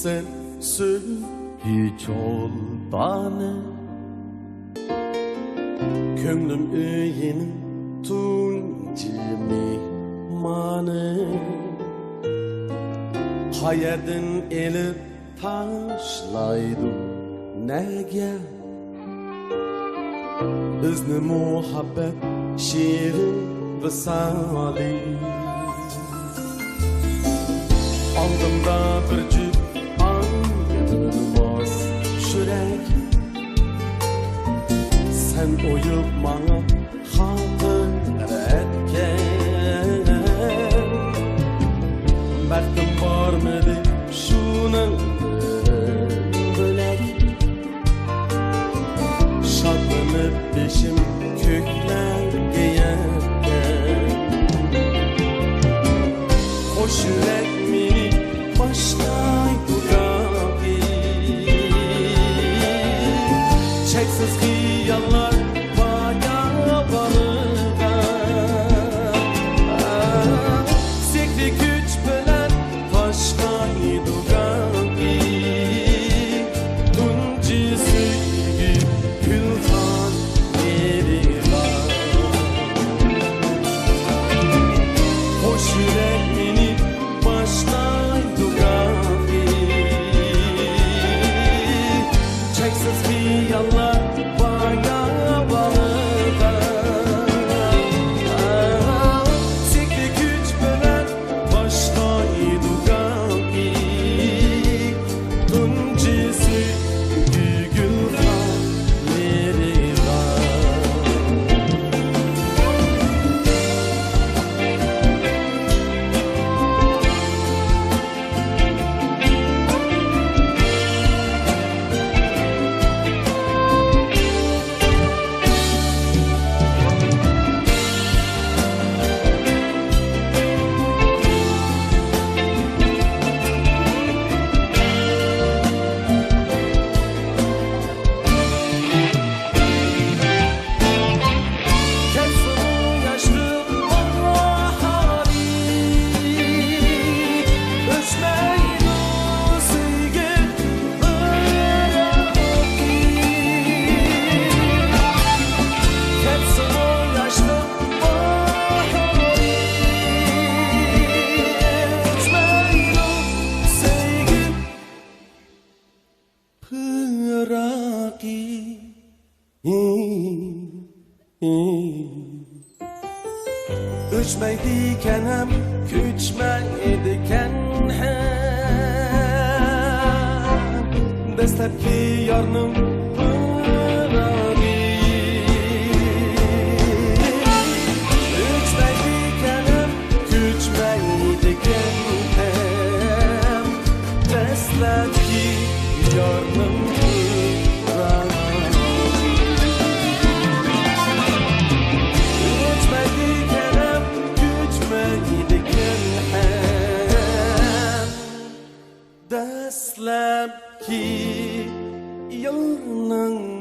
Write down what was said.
sen söylü çolpanı Könglim öyinin tunci mihmanı Hayerdin elip taşlaydı nege Bizni muhabbet şiirin visali Aldımda bir cüp anlatılmaz şürek Sen oyup bana hatır etken Berkim var mıydı şunun bölek Şadlanıp beşim kökler giyerken Hoş yürek mi başlaydı gabi Çeksiz hıyallar bana balığa Sekli güç belen başlaydı gabi Tunci sevgi külhan yeri var Hoş yürek mini başlaydı gabi Çeksiz hıyallar bana balığa Sekli güç belen başlaydı gabi Tunci sevgi külhan yeri var Üçmeydiken hem küçmeydiken hem Destekli yarnım pıragi Üçmeydiken hem küçmeydiken hem Destekli yarnım Dastlabki yolning